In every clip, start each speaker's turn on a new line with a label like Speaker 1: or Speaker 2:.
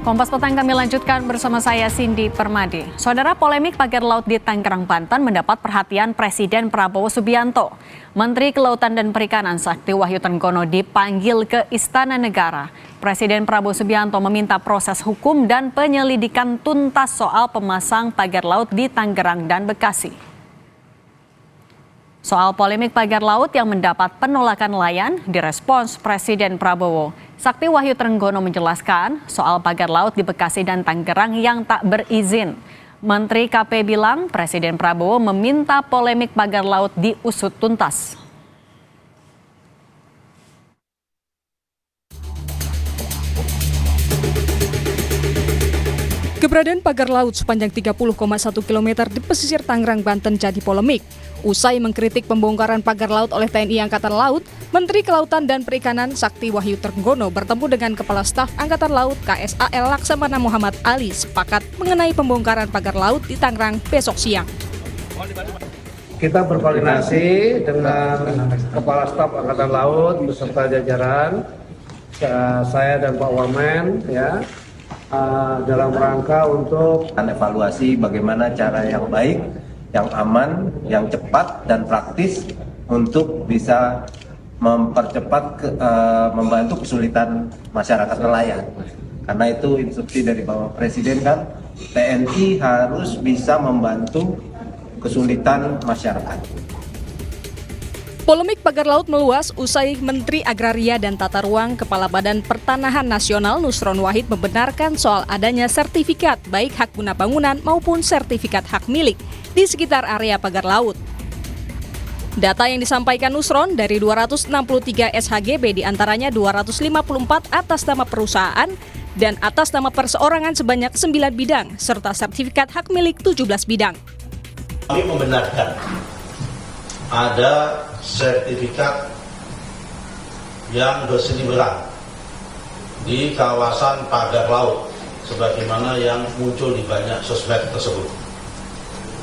Speaker 1: Kompas Petang kami lanjutkan bersama saya Cindy Permadi. Saudara, polemik pagar laut di Tangerang, Banten mendapat perhatian Presiden Prabowo Subianto. Menteri Kelautan dan Perikanan Sakti Wahyu Trenggono dipanggil ke Istana Negara. Presiden Prabowo Subianto meminta proses hukum dan penyelidikan tuntas soal pemasang pagar laut di Tangerang dan Bekasi. Soal polemik pagar laut yang mendapat penolakan nelayan, direspons Presiden Prabowo. Sakti Wahyu Trenggono menjelaskan soal pagar laut di Bekasi dan Tangerang yang tak berizin. Menteri KP bilang Presiden Prabowo meminta polemik pagar laut diusut tuntas.
Speaker 2: Keberadaan pagar laut sepanjang 30,1 km di pesisir Tangerang, Banten jadi polemik. Usai mengkritik pembongkaran pagar laut oleh TNI Angkatan Laut, Menteri Kelautan dan Perikanan Sakti Wahyu Trenggono bertemu dengan Kepala Staf Angkatan Laut KSAL Laksamana Muhammad Ali sepakat mengenai pembongkaran pagar laut di Tangerang besok siang.
Speaker 3: Kita berkoordinasi dengan Kepala Staf Angkatan Laut beserta jajaran, saya dan Pak Wamen, dalam rangka untuk
Speaker 4: evaluasi bagaimana cara yang baik, yang aman, yang cepat dan praktis untuk bisa membantu kesulitan masyarakat nelayan. Karena itu instruksi dari Bapak Presiden kan, TNI harus bisa membantu kesulitan masyarakat.
Speaker 2: Polemik pagar laut meluas usai Menteri Agraria dan Tata Ruang Kepala Badan Pertanahan Nasional Nusron Wahid membenarkan soal adanya sertifikat baik hak guna bangunan maupun sertifikat hak milik di sekitar area pagar laut. Data yang disampaikan Nusron dari 263 SHGB diantaranya 254 atas nama perusahaan dan atas nama perseorangan sebanyak 9 bidang serta sertifikat hak milik 17 bidang.
Speaker 5: Kami membenarkan ada sertifikat yang berseliweran di kawasan pagar laut sebagaimana yang muncul di banyak sosmed tersebut.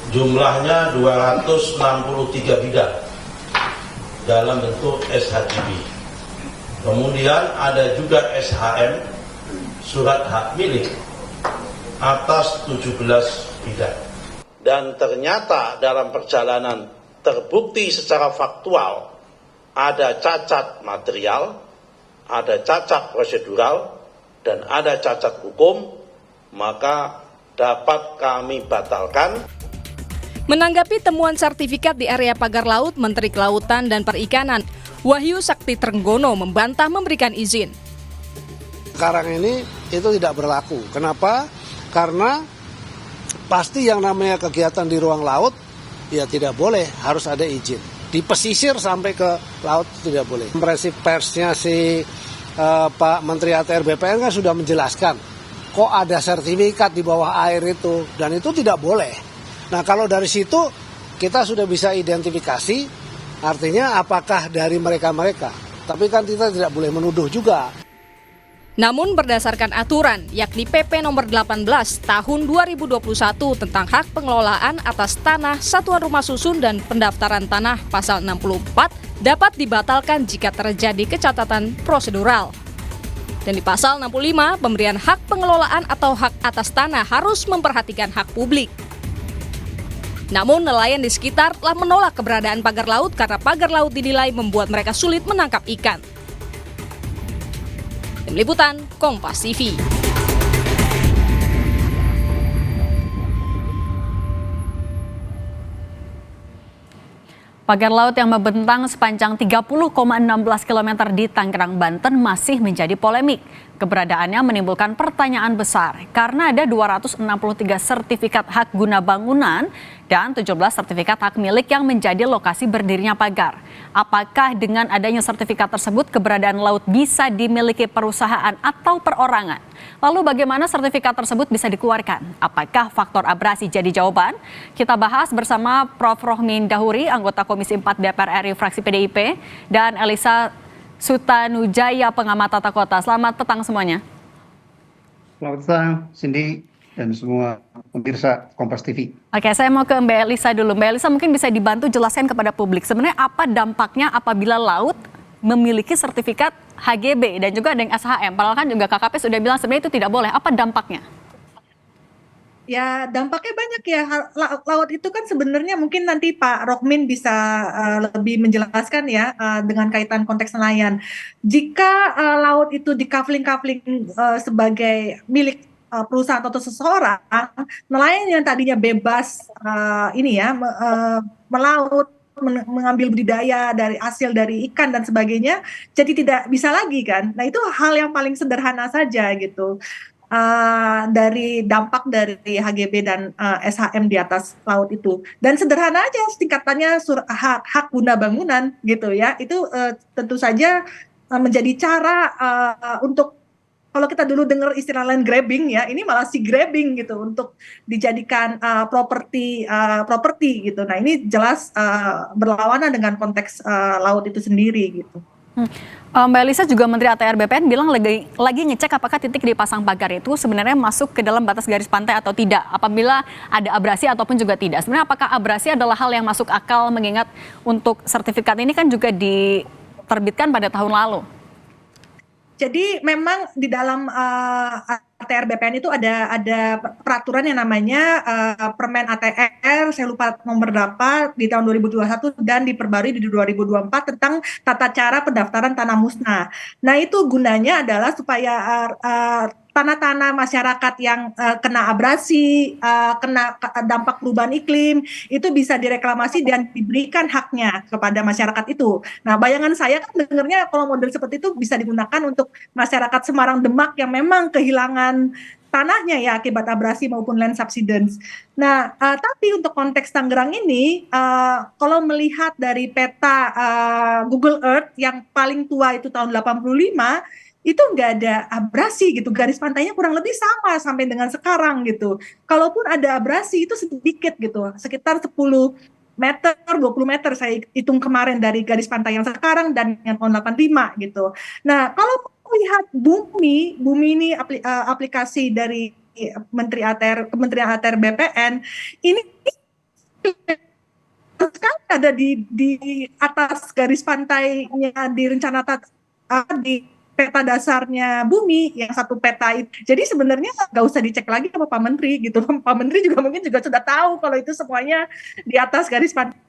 Speaker 5: Jumlahnya 263 bidang dalam bentuk SHGB. Kemudian ada juga SHM, surat hak milik, atas 17 bidang. Dan ternyata dalam perjalanan terbukti secara faktual ada cacat material, ada cacat prosedural, dan ada cacat hukum, maka dapat kami batalkan.
Speaker 2: Menanggapi temuan sertifikat di area pagar laut, Menteri Kelautan dan Perikanan Wahyu Sakti Trenggono membantah memberikan izin.
Speaker 3: sekarang ini itu tidak berlaku. Kenapa? Karena pasti yang namanya kegiatan di ruang laut ya tidak boleh, harus ada izin. Di pesisir sampai ke laut tidak boleh. Konferensi persnya Pak Menteri ATR BPN kan sudah menjelaskan kok ada sertifikat di bawah air itu, dan itu tidak boleh. Nah, kalau dari situ kita sudah bisa identifikasi, artinya apakah dari mereka-mereka. Tapi kan kita tidak boleh menuduh juga.
Speaker 2: Namun berdasarkan aturan, yakni PP nomor 18 tahun 2021 tentang hak pengelolaan atas tanah, satuan rumah susun dan pendaftaran tanah pasal 64 dapat dibatalkan jika terjadi kecacatan prosedural. Dan di pasal 65, pemberian hak pengelolaan atau hak atas tanah harus memperhatikan hak publik. Namun nelayan di sekitar telah menolak keberadaan pagar laut karena pagar laut dinilai membuat mereka sulit menangkap ikan. Tim Liputan, Kompas TV.
Speaker 1: Pagar laut yang membentang sepanjang 30,16 km di Tangerang, Banten masih menjadi polemik. Keberadaannya menimbulkan pertanyaan besar karena ada 263 sertifikat hak guna bangunan dan 17 sertifikat hak milik yang menjadi lokasi berdirinya pagar. Apakah dengan adanya sertifikat tersebut keberadaan laut bisa dimiliki perusahaan atau perorangan? Lalu bagaimana sertifikat tersebut bisa dikeluarkan? Apakah faktor abrasi jadi jawaban? Kita bahas bersama Prof. Rohmin Dahuri, anggota Komisi 4 DPR RI fraksi PDIP, dan Elisa Sutanujaya, pengamat tata kota. Selamat petang semuanya.
Speaker 6: Selamat petang, Cindy dan semua pemirsa Kompas TV.
Speaker 1: Oke, saya mau ke Mbak Elisa dulu. Mbak Elisa mungkin bisa dibantu jelaskan kepada publik sebenarnya apa dampaknya apabila laut memiliki sertifikat HGB dan juga ada yang SHM. Padahal kan juga KKP sudah bilang sebenarnya itu tidak boleh. Apa dampaknya?
Speaker 7: Ya, dampaknya banyak ya. Laut itu kan sebenarnya mungkin nanti Pak Rohmin bisa lebih menjelaskan ya dengan kaitan konteks nelayan. Jika laut itu di-coupling sebagai milik perusahaan atau seseorang, nelayan yang tadinya bebas melaut, mengambil budidaya dari hasil dari ikan dan sebagainya, jadi tidak bisa lagi kan. Nah, itu hal yang paling sederhana saja gitu. Dari dampak dari HGB dan SHM di atas laut itu, dan sederhana aja tingkatannya hak guna bangunan gitu ya, itu tentu saja menjadi cara untuk, kalau kita dulu dengar istilah land grabbing ya, ini malah si grabbing gitu untuk dijadikan properti gitu. Nah, ini jelas berlawanan dengan konteks laut itu sendiri gitu.
Speaker 1: Mbak Elisa, juga Menteri ATR BPN bilang lagi ngecek apakah titik di pasang pagar itu sebenarnya masuk ke dalam batas garis pantai atau tidak, apabila ada abrasi ataupun juga tidak. Sebenarnya apakah abrasi adalah hal yang masuk akal, mengingat untuk sertifikat ini kan juga diterbitkan pada tahun lalu?
Speaker 7: Jadi memang di dalam ATR BPN itu ada peraturan yang namanya Permen ATR, saya lupa nomor berapa, di tahun 2021 dan diperbarui di 2024 tentang tata cara pendaftaran tanah musnah. Nah, itu gunanya adalah supaya tanah-tanah masyarakat yang kena abrasi, kena dampak perubahan iklim, itu bisa direklamasi dan diberikan haknya kepada masyarakat itu. Nah, bayangan saya kan dengarnya kalau model seperti itu bisa digunakan untuk masyarakat Semarang Demak yang memang kehilangan tanahnya ya akibat abrasi maupun land subsidence. Nah, tapi untuk konteks Tangerang ini, kalau melihat dari peta Google Earth yang paling tua itu tahun 85, itu nggak ada abrasi gitu, garis pantainya kurang lebih sama sampai dengan sekarang gitu. Kalaupun ada abrasi itu sedikit gitu, sekitar 10 meter, 20 meter saya hitung kemarin dari garis pantai yang sekarang dan yang tahun 85 gitu. Nah, kalau melihat bumi ini aplikasi dari Kementerian ATR BPN, ini sekarang ada di atas garis pantainya di rencana di peta dasarnya bumi yang satu peta itu. Jadi sebenarnya nggak usah dicek lagi sama Pak Menteri gitu. Pak Menteri juga mungkin juga sudah tahu kalau itu semuanya di atas garis pantai.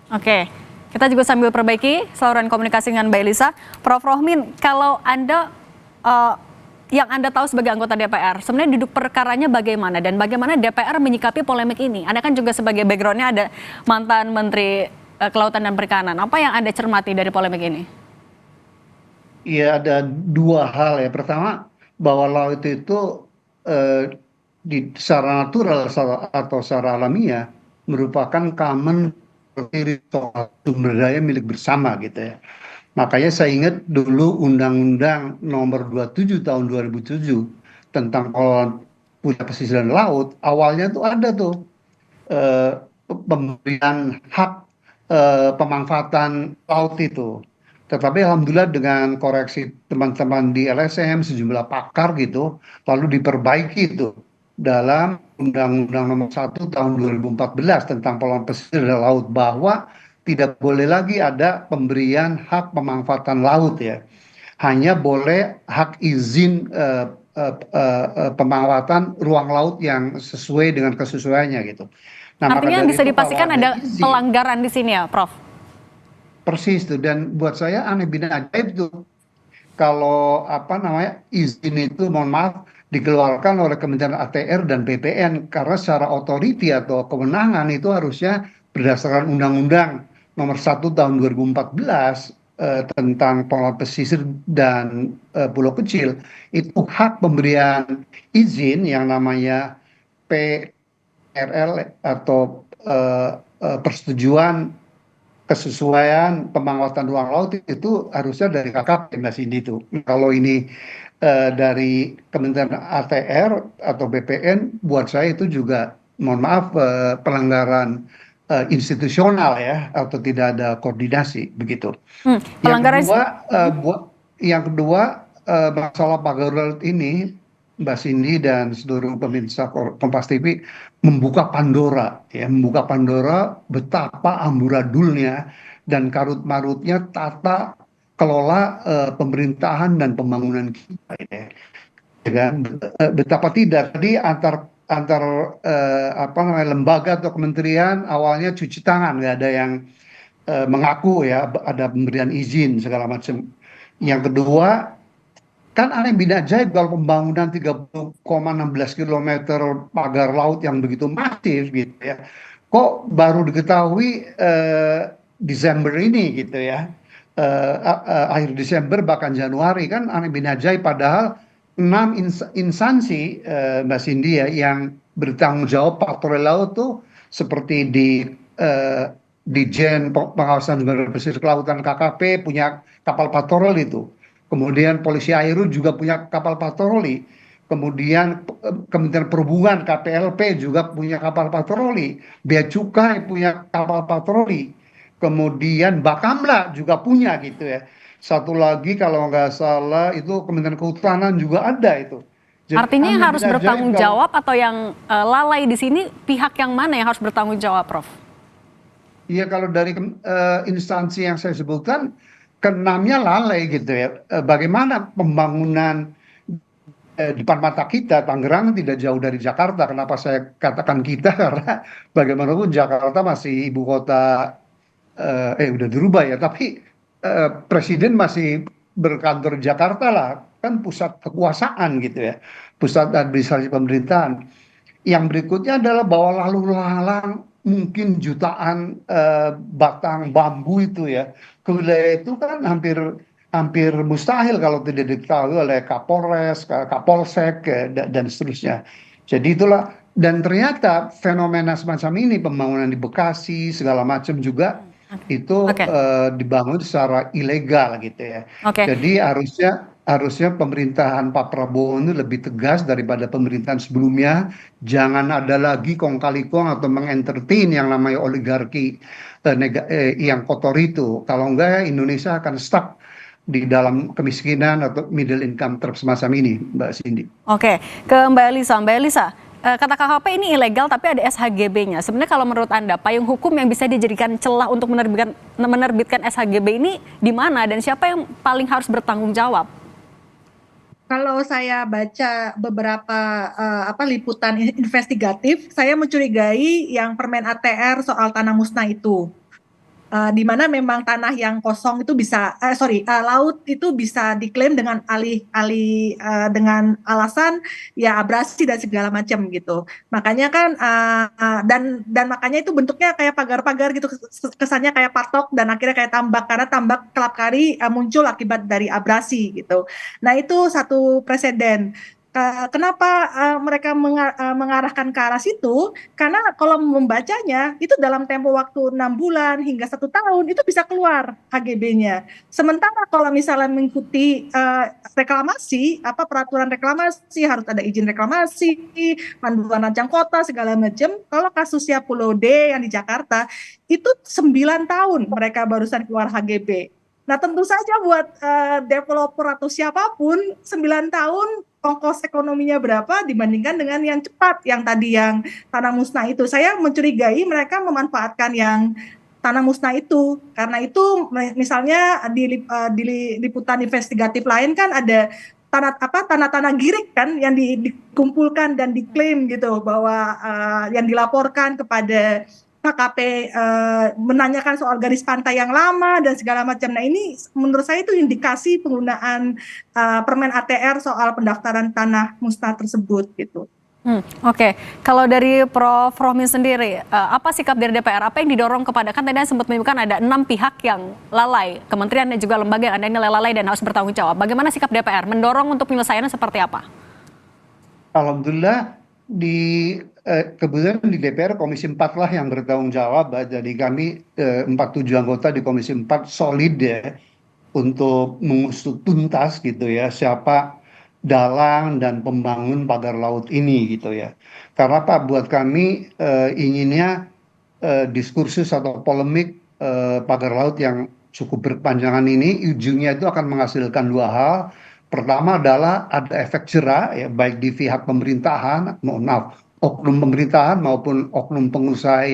Speaker 1: Oke, kita juga sambil perbaiki saluran komunikasi dengan Mbak Elisa. Prof. Rohmin, kalau Anda yang Anda tahu sebagai anggota DPR, sebenarnya duduk perkaranya bagaimana dan bagaimana DPR menyikapi polemik ini? Anda kan juga sebagai background-nya ada mantan Menteri Kelautan dan Perikanan. Apa yang Anda cermati dari polemik ini?
Speaker 6: Ya, ada dua hal ya. Pertama, bahwa laut itu secara natural atau secara alamiah merupakan common sumber daya milik bersama gitu ya. Makanya saya ingat dulu Undang-Undang Nomor 27 Tahun 2007 tentang pengelolaan punya pesisir dan laut, awalnya tuh ada tuh pemberian hak pemanfaatan laut itu. Tetapi alhamdulillah dengan koreksi teman-teman di LSM, sejumlah pakar gitu, lalu diperbaiki itu dalam Undang-Undang Nomor 1 Tahun 2014 tentang pengelolaan pesisir dan laut, bahwa tidak boleh lagi ada pemberian hak pemanfaatan laut ya. Hanya boleh hak izin pemanfaatan ruang laut yang sesuai dengan kesesuaiannya gitu. Nah,
Speaker 1: artinya bisa dipastikan ada pelanggaran di sini ya, Prof?
Speaker 6: Persis tuh, dan buat saya aneh bin ajaib tuh kalau izin itu, mohon maaf, dikeluarkan oleh Kementerian ATR dan BPN, karena secara otoriti atau kewenangan itu harusnya berdasarkan Undang-Undang Nomor 1 Tahun 2014 tentang pengelolaan pesisir dan pulau kecil, itu hak pemberian izin yang namanya PRL atau persetujuan kesesuaian pemanfaatan ruang laut itu harusnya dari KKP Mbak Cindy itu. Kalau ini dari Kementerian ATR atau BPN, buat saya itu juga, mohon maaf, pelanggaran institusional ya, atau tidak ada koordinasi begitu.
Speaker 1: Pelanggaran.
Speaker 6: Yang kedua, masalah pagar laut ini, Mbak Cindy dan seluruh pemirsa Kompas TV membuka Pandora betapa amburadulnya dan karut-marutnya tata kelola pemerintahan dan pembangunan kita ya. Betapa tidak tadi antar apa namanya lembaga atau kementerian awalnya cuci tangan, nggak ada yang mengaku ya ada pemberian izin segala macam. Yang kedua, kan aneh bina ajaib kalau pembangunan 30,16 kilometer pagar laut yang begitu masif gitu ya. Kok baru diketahui Desember ini gitu ya. Akhir Desember bahkan Januari, kan aneh bin ajaib, padahal 6 instansi Mbak Cindy ya yang bertanggung jawab patroli laut tuh seperti di Jen Pengawasan Sumber Pesisir Kelautan KKP punya kapal patroli itu. Kemudian Polisi Air juga punya kapal patroli. Kemudian Kementerian Perhubungan KPLP juga punya kapal patroli. Bea Cukai punya kapal patroli. Kemudian Bakamla juga punya gitu ya. Satu lagi kalau nggak salah itu Kementerian Kehutanan juga ada itu. Jadi
Speaker 1: Artinya yang harus bertanggung
Speaker 6: kalau
Speaker 1: jawab atau yang lalai di sini pihak yang mana yang harus bertanggung jawab, Prof?
Speaker 6: iya kalau dari instansi yang saya sebutkan keenamnya lalai gitu ya. Bagaimana pembangunan di depan mata kita, Tangerang tidak jauh dari Jakarta. Kenapa saya katakan kita? Karena bagaimanapun Jakarta masih ibu kota, udah dirubah ya, tapi presiden masih berkantor di Jakarta lah, kan pusat kekuasaan gitu ya, pusat administrasi pemerintahan. Yang berikutnya adalah bahwa lalu lalang mungkin jutaan batang bambu itu ya ke wilayah itu kan hampir mustahil kalau tidak diketahui oleh Kapolres, Kapolsek dan seterusnya. Jadi itulah, dan ternyata fenomena semacam ini pembangunan di Bekasi segala macam juga itu dibangun secara ilegal gitu ya. Jadi harusnya pemerintahan Pak Prabowo ini lebih tegas daripada pemerintahan sebelumnya. Jangan ada lagi kong kali kong atau mengentertain yang namanya oligarki yang kotor itu. Kalau enggak Indonesia akan stuck di dalam kemiskinan atau middle income trap semacam ini, Mbak Cindy.
Speaker 1: Oke, ke Mbak Elisa. Mbak Elisa, kata KKP ini ilegal tapi ada SHGB-nya. Sebenarnya kalau menurut Anda, payung hukum yang bisa dijadikan celah untuk menerbitkan SHGB ini di mana dan siapa yang paling harus bertanggung jawab?
Speaker 7: Kalau saya baca beberapa liputan investigatif, saya mencurigai yang Permen ATR soal tanah musnah itu. Di mana memang tanah yang kosong itu bisa laut itu bisa diklaim dengan dengan alasan ya abrasi dan segala macam gitu. Makanya kan dan makanya itu bentuknya kayak pagar-pagar gitu, kesannya kayak patok dan akhirnya kayak tambak, karena tambak kelap kali muncul akibat dari abrasi gitu. Nah, itu satu preseden. Kenapa mereka mengarahkan ke arah situ? Karena kalau membacanya itu dalam tempo waktu 6 bulan hingga 1 tahun itu bisa keluar HGB-nya. Sementara kalau misalnya mengikuti reklamasi, peraturan reklamasi harus ada izin reklamasi, panduan rancang kota segala macam. Kalau kasusnya Pulau D yang di Jakarta itu 9 tahun mereka barusan keluar HGB. Nah, tentu saja buat developer atau siapapun 9 tahun ongkos ekonominya berapa dibandingkan dengan yang cepat yang tadi yang tanah musnah itu. Saya mencurigai mereka memanfaatkan yang tanah musnah itu, karena itu misalnya di liputan investigatif lain kan ada tanah-tanah girik kan yang dikumpulkan dan diklaim gitu bahwa yang dilaporkan kepada KKP menanyakan soal garis pantai yang lama dan segala macam. Nah, ini menurut saya itu indikasi penggunaan Permen ATR soal pendaftaran tanah musnah tersebut gitu.
Speaker 1: Oke. Kalau dari Prof. Rohmi sendiri, apa sikap dari DPR? Apa yang didorong kepada, kan tadi sempat menyebutkan ada 6 pihak yang lalai, kementerian dan juga lembaga yang ada nilai lalai dan harus bertanggung jawab. Bagaimana sikap DPR mendorong untuk penyelesaiannya seperti apa?
Speaker 6: Alhamdulillah kebetulan di DPR Komisi 4 lah yang bertanggung jawab. Jadi kami 47 anggota di Komisi 4 solid ya untuk mengusut tuntas gitu ya siapa dalang dan pembangun pagar laut ini gitu ya. Karena Pak, buat kami inginnya diskursus atau polemik pagar laut yang cukup berkepanjangan ini ujungnya itu akan menghasilkan 2 hal. Pertama adalah ada efek jera ya, baik di pihak pemerintahan, oknum pemerintahan maupun oknum pengusaha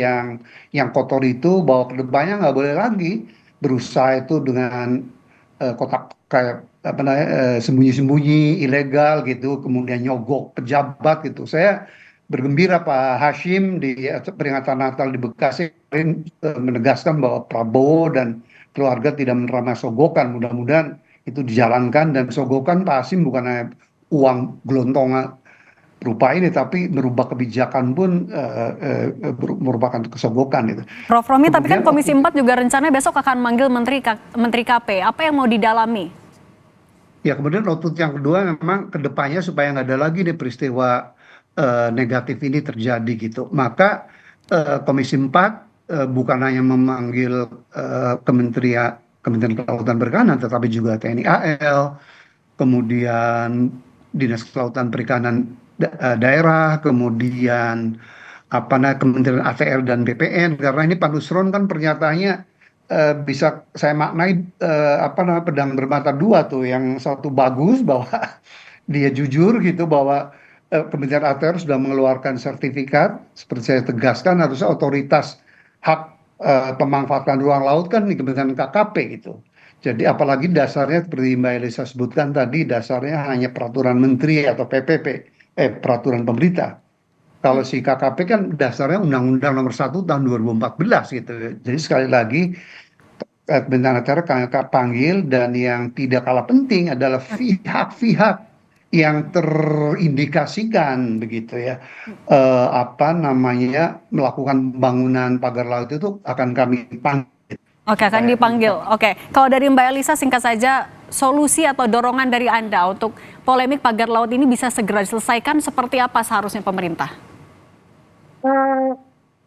Speaker 6: yang kotor itu, bahwa kedepannya nggak boleh lagi berusaha itu dengan kotak kayak apa namanya sembunyi-sembunyi ilegal gitu, kemudian nyogok pejabat gitu. Saya bergembira Pak Hashim di peringatan Natal di Bekasi kemarin menegaskan bahwa Prabowo dan keluarga tidak menerima sogokan. Mudah-mudahan itu dijalankan, dan sogokan Pak Hashim bukan hanya uang gelontongan berupa ini, tapi merubah kebijakan pun merupakan kesogokan itu.
Speaker 1: Prof Romi, tapi kan
Speaker 6: Kemudian
Speaker 1: Komisi 4 juga rencananya besok akan manggil Menteri KP. Apa yang mau didalami?
Speaker 6: ya, kemudian output yang kedua memang kedepannya supaya nggak ada lagi nih peristiwa negatif ini terjadi gitu. Maka Komisi 4 bukan hanya memanggil Kementerian Kelautan Perikanan, tetapi juga TNI AL, kemudian Dinas Kelautan Perikanan daerah, kemudian Kementerian ATR dan BPN, karena ini Pak Nusron kan pernyataannya bisa saya maknai pedang bermata dua tuh, yang satu bagus bahwa dia jujur gitu bahwa Kementerian ATR sudah mengeluarkan sertifikat, seperti saya tegaskan harusnya otoritas hak pemanfaatan ruang laut kan di Kementerian KKP gitu. Jadi apalagi dasarnya seperti Mbak Elisa sebutkan tadi, dasarnya hanya peraturan menteri atau peraturan pemerintah. Kalau si KKP kan dasarnya Undang-Undang Nomor 1 Tahun 2014 gitu. Jadi sekali lagi Kementerian ATR kami panggil, dan yang tidak kalah penting adalah pihak-pihak yang terindikasikan begitu ya, melakukan pembangunan pagar laut itu akan kami panggil.
Speaker 1: Oke, akan dipanggil. Oke, kalau dari Mbak Elisa singkat saja, solusi atau dorongan dari Anda untuk polemik pagar laut ini bisa segera diselesaikan seperti apa seharusnya pemerintah?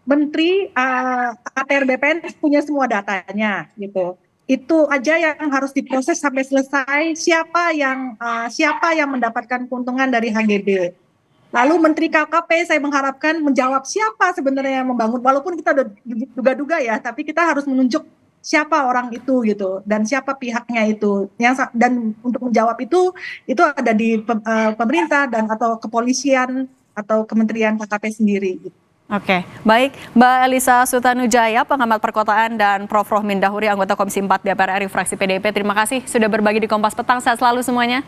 Speaker 7: Menteri ATR BPN punya semua datanya gitu. Itu aja yang harus diproses sampai selesai, siapa yang mendapatkan keuntungan dari HGB. Lalu Menteri KKP saya mengharapkan menjawab siapa sebenarnya yang membangun, walaupun kita udah duga-duga ya, tapi kita harus menunjuk siapa orang itu gitu, dan siapa pihaknya itu, dan untuk menjawab itu ada di pemerintah dan atau kepolisian atau Kementerian KKP sendiri gitu.
Speaker 1: Oke, baik Mbak Elisa Sutanujaya, pengamat perkotaan, dan Prof Rohmin Dahuri, anggota Komisi 4 DPR RI fraksi PDIP. Terima kasih sudah berbagi di Kompas Petang. Sehat selalu semuanya.